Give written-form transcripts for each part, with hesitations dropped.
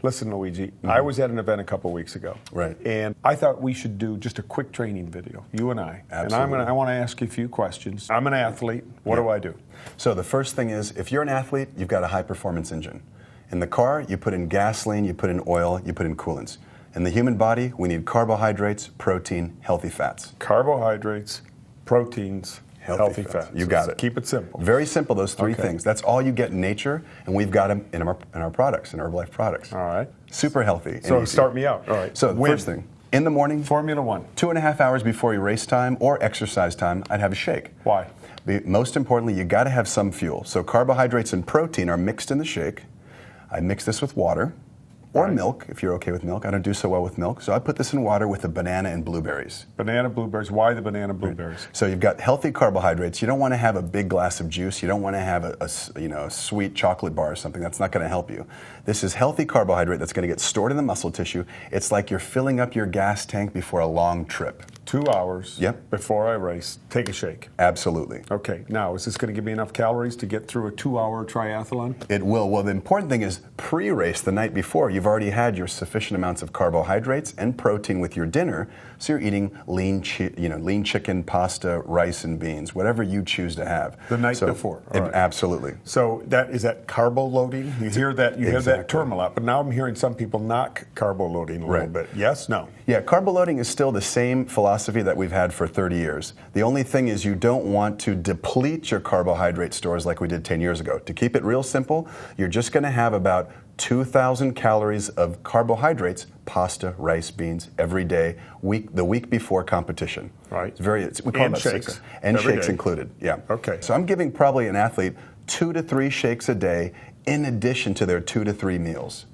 Listen, Luigi, I was at an event a couple weeks ago. Right. And I thought we should do just a quick training video, you and I. Absolutely. And I want to ask you a few questions. I'm an athlete. What do I do? So the first thing is, if you're an athlete, you've got a high-performance engine. In the car, you put in gasoline, you put in oil, you put in coolants. In the human body, we need carbohydrates, protein, healthy fats. Carbohydrates, proteins, healthy fats. You got it. Keep it simple. Very simple, those three things. That's all you get in nature, and we've got them in our products, in Herbalife products. All right. Super healthy. So start me out. All right. So the first thing, in the morning, Formula One. 2.5 hours before your race time or exercise time, I'd have a shake. Why? Most importantly, you got to have some fuel. So carbohydrates and protein are mixed in the shake. I mix this with water or milk, if you're okay with milk. I don't do so well with milk. So I put this in water with a banana and blueberries. Banana, blueberries. Why the banana, blueberries? Right. So you've got healthy carbohydrates. You don't want to have a big glass of juice. You don't want to have a sweet chocolate bar or something. That's not going to help you. This is healthy carbohydrate that's going to get stored in the muscle tissue. It's like you're filling up your gas tank before a long trip. 2 hours before I race, take a shake. Absolutely. Okay, now is this going to give me enough calories to get through a 2-hour triathlon? It will. Well, the important thing is pre-race, the night before, you've already had your sufficient amounts of carbohydrates and protein with your dinner, so you're eating lean chicken, pasta, rice, and beans, whatever you choose to have. The night before. All right. Absolutely. So is that carbo loading? You hear that hear that term a lot, but now I'm hearing some people knock carbo loading a little bit. Yes, no? Yeah, carbo loading is still the same philosophy that we've had for 30 years. The only thing is you don't want to deplete your carbohydrate stores like we did 10 years ago. To keep it real simple, you're just going to have about 2,000 calories of carbohydrates, pasta, rice, beans, every day, the week before competition. Right. We call it shakes. And shakes included, yeah. Okay. So I'm giving probably an athlete 2 to 3 shakes a day in addition to their 2 to 3 meals.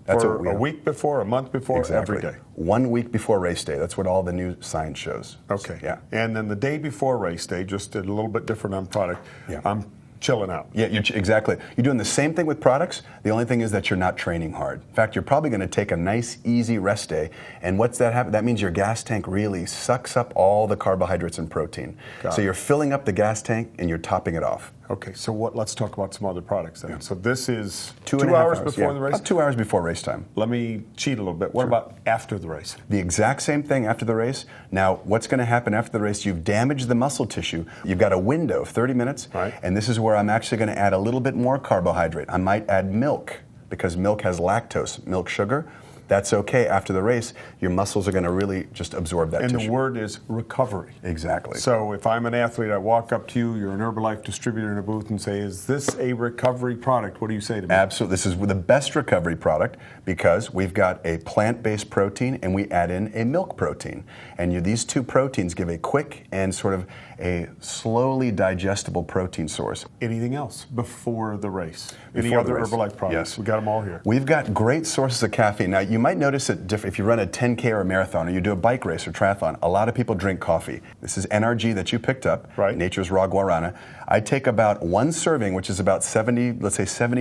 That's for a week before, a month before, every day. 1 week before race day. That's what all the new science shows. Okay. So, yeah. And then the day before race day, just a little bit different on product. Yeah. I'm chilling out. Yeah, exactly. You're doing the same thing with products. The only thing is that you're not training hard. In fact, you're probably going to take a nice, easy rest day. And what's that happen? That means your gas tank really sucks up all the carbohydrates and protein. So you're filling up the gas tank and you're topping it off. Okay, so let's talk about some other products then. Yeah. So this is 2 hours before the race? About 2 hours before race time. Let me cheat a little bit. What about after the race? The exact same thing after the race. Now, what's going to happen after the race? You've damaged the muscle tissue. You've got a window of 30 minutes, and this is where I'm actually going to add a little bit more carbohydrate. I might add milk, because milk has lactose, milk sugar. That's okay. After the race, your muscles are going to really just absorb that tissue. And the word is recovery. Exactly. So if I'm an athlete, I walk up to you, you're an Herbalife distributor in a booth, and say, is this a recovery product? What do you say to me? Absolutely. This is the best recovery product because we've got a plant-based protein and we add in a milk protein. And these two proteins give a quick and sort of a slowly digestible protein source. Anything else before the race? Any Before other the race. Herbalife products? Yes. We got them all here. We've got great sources of caffeine. Now, you might notice it if you run a 10K or a marathon or you do a bike race or triathlon, a lot of people drink coffee. This is NRG that you picked up, Nature's Raw Guarana. I take about 1 serving, which is about 70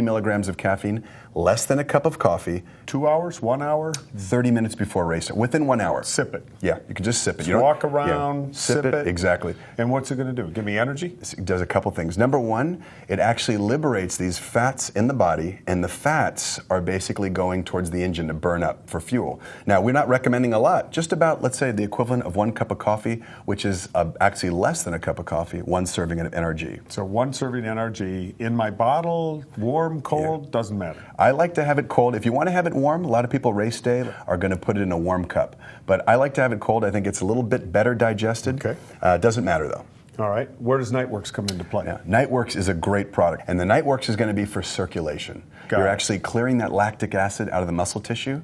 milligrams of caffeine, less than a cup of coffee. 2 hours, 1 hour? 30 minutes before race, within 1 hour. Sip it. Yeah, you can just sip it. So walk around, sip it. Exactly. And what's it going to do? Give me energy? It does a couple things. Number one, it actually liberates these fats in the body, and the fats are basically going towards the engine to burn up for fuel. Now, we're not recommending a lot, just about, let's say, the equivalent of 1 cup of coffee, which is actually less than a cup of coffee, 1 serving of NRG. So 1 serving NRG in my bottle, warm, cold, doesn't matter. I like to have it cold. If you want to have it warm, a lot of people race day are going to put it in a warm cup. But I like to have it cold. I think it's a little bit better digested. Okay. Doesn't matter, though. All right. Where does Nightworks come into play? Yeah. Nightworks is a great product. And the Nightworks is going to be for circulation. You're actually clearing that lactic acid out of the muscle tissue.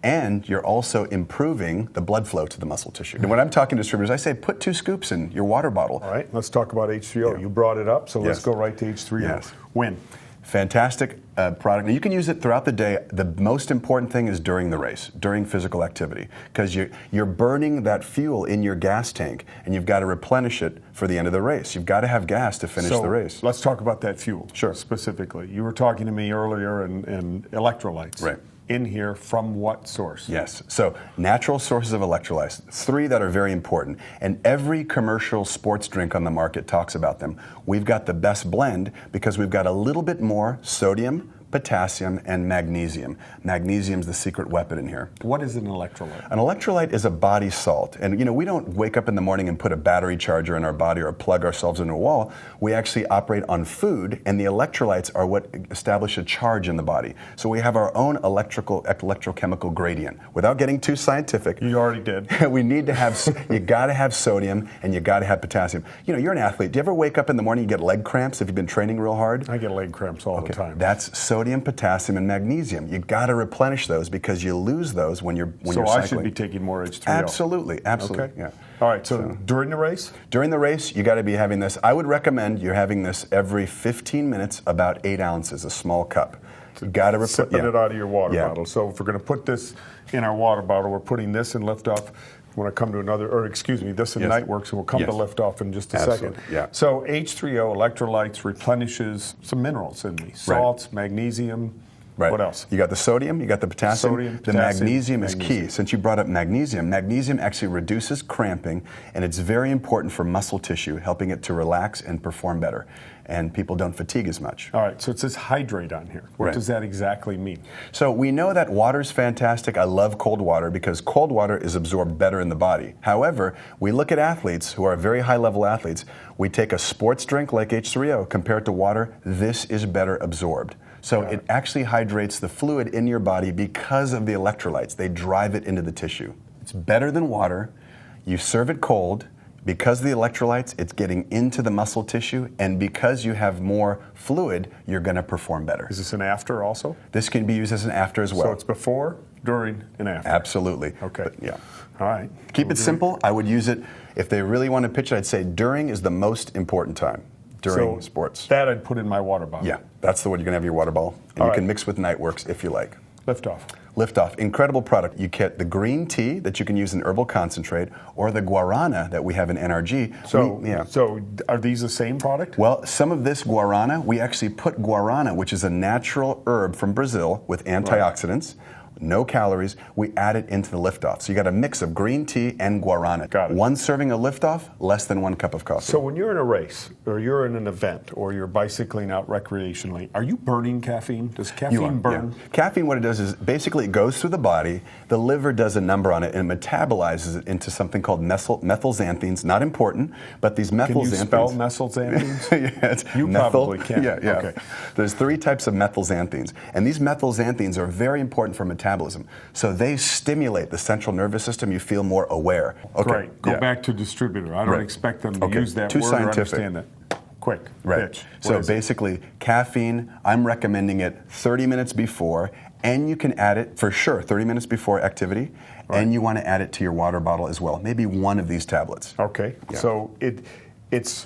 And you're also improving the blood flow to the muscle tissue. And when I'm talking to distributors, I say put 2 scoops in your water bottle. All right, let's talk about H3O. You brought it up, so let's go right to H3O. Yes. When? Fantastic product. Now, you can use it throughout the day. The most important thing is during the race, during physical activity, because you're burning that fuel in your gas tank, and you've got to replenish it for the end of the race. You've got to have gas to finish the race. Let's talk about that fuel. Sure. Specifically. You were talking to me earlier and electrolytes. Right. In here from what source? Yes. So natural sources of electrolytes, 3 that are very important. And every commercial sports drink on the market talks about them. We've got the best blend because we've got a little bit more sodium, potassium, and magnesium. Magnesium's the secret weapon in here. What is an electrolyte? An electrolyte is a body salt. And you know, we don't wake up in the morning and put a battery charger in our body or plug ourselves into a wall. We actually operate on food, and the electrolytes are what establish a charge in the body. So we have our own electrochemical gradient. Without getting too scientific. You already did. We need to have, you gotta have sodium and you gotta have potassium. You know, you're an athlete. Do you ever wake up in the morning and get leg cramps if you've been training real hard? I get leg cramps all the time. That's sodium, potassium, and magnesium. You gotta replenish those because you lose those when you're cycling. So I should be taking more H3O. Absolutely, absolutely. Okay. Yeah. All right, so during the race? During the race, you gotta be having this. I would recommend you're having this every 15 minutes, about 8 ounces, a small cup. You gotta sipping it out of your water bottle. So if we're going to put this in our water bottle, we're putting this in liftoff. When I come to another, or excuse me, this in Nightworks, and we'll come to liftoff in just a second. Yeah. So H3O, electrolytes, replenishes some minerals in me. Salts, magnesium. Right. What else? You got the sodium, you got the potassium. Sodium, the magnesium is key. Since you brought up magnesium, magnesium actually reduces cramping, and it's very important for muscle tissue, helping it to relax and perform better. And people don't fatigue as much. All right, so it says hydrate on here. What does that exactly mean? So we know that water's fantastic. I love cold water because cold water is absorbed better in the body. However, we look at athletes who are very high-level athletes. We take a sports drink like H3O, compare it to water, this is better absorbed. So it actually hydrates the fluid in your body because of the electrolytes. They drive it into the tissue. It's better than water. You serve it cold. Because of the electrolytes, it's getting into the muscle tissue, and because you have more fluid, you're going to perform better. Is this an after also? This can be used as an after as well. So it's before, during, and after? Absolutely. Okay. But, yeah. All right. Keep it simple. I would use it, if they really want to pitch it, I'd say during is the most important time. During sports. That I'd put in my water bottle. Yeah, that's the one you're going to have in your water bottle. And you can mix with Nightworks if you like. Liftoff. Liftoff, incredible product. You get the green tea that you can use in herbal concentrate, or the guarana that we have in NRG. So are these the same product? Well, some of this guarana, we actually put guarana, which is a natural herb from Brazil with antioxidants. No calories, we add it into the Liftoff. So you got a mix of green tea and guarana. Got it. One serving of Liftoff, less than 1 cup of coffee. So when you're in a race, or you're in an event, or you're bicycling out recreationally, are you burning caffeine? Does caffeine burn? Yeah. Caffeine, what it does is basically it goes through the body, the liver does a number on it, and metabolizes it into something called methylxanthines. Not important, but these methylxanthines. Can you spell methylxanthines? It's you probably can. Yeah. Okay. There's 3 types of methylxanthines, and these methylxanthines are very important for metabolism. So they stimulate the central nervous system. You feel more aware. Okay. Great. Go back to distributor. I don't expect them to use that Too word scientific. or understand that. Quick. Pitch. So basically, caffeine, I'm recommending it 30 minutes before, and you can add it for sure 30 minutes before activity, and you want to add it to your water bottle as well. Maybe 1 of these tablets. Okay. Yeah. So it's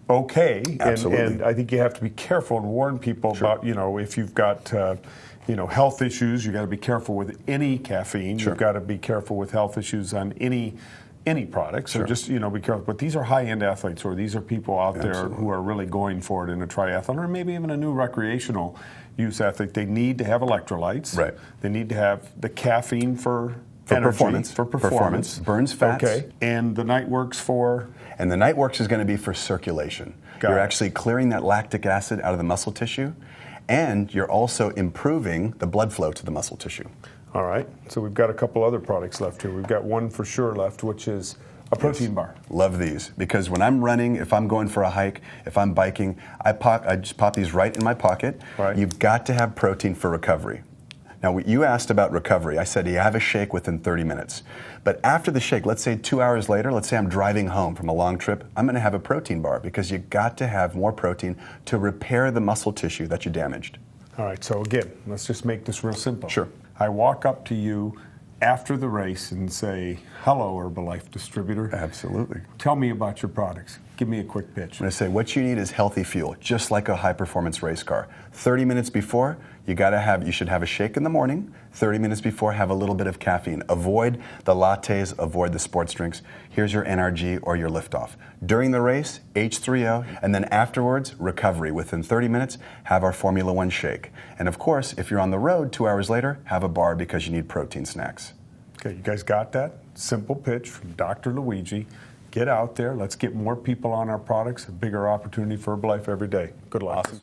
okay. Absolutely. And I think you have to be careful and warn people about, if you've got health issues, you got to be careful with any caffeine. You've got to be careful with health issues on any product. So just be careful. But these are high-end athletes, or these are people out there who are really going for it in a triathlon, or maybe even a new recreational use athlete. They need to have electrolytes. Right. They need to have the caffeine for energy, performance. Burns fats. Okay. And the Nightworks for? And the Nightworks is going to be for circulation. You're actually clearing that lactic acid out of the muscle tissue, and you're also improving the blood flow to the muscle tissue. All right. So we've got a couple other products left here. We've got one for sure left, which is a protein bar. Love these, because when I'm running, if I'm going for a hike, if I'm biking, I just pop these right in my pocket. Right. You've got to have protein for recovery. Now, you asked about recovery. I said you have a shake within 30 minutes. But after the shake, let's say 2 hours later, let's say I'm driving home from a long trip, I'm going to have a protein bar, because you got to have more protein to repair the muscle tissue that you damaged. All right, so again, let's just make this real simple. Sure. I walk up to you after the race and say, hello, Herbalife distributor. Absolutely. Tell me about your products. Give me a quick pitch. I'm going to say what you need is healthy fuel, just like a high-performance race car. 30 minutes before, you should have a shake in the morning. 30 minutes before, have a little bit of caffeine. Avoid the lattes, avoid the sports drinks. Here's your NRG or your Liftoff. During the race, H3O, and then afterwards, recovery. Within 30 minutes, have our Formula 1 shake. And of course, if you're on the road 2 hours later, have a bar because you need protein snacks. Okay, you guys got that? Simple pitch from Dr. Luigi. Get out there. Let's get more people on our products. A bigger opportunity for Herbalife every day. Good luck. Awesome.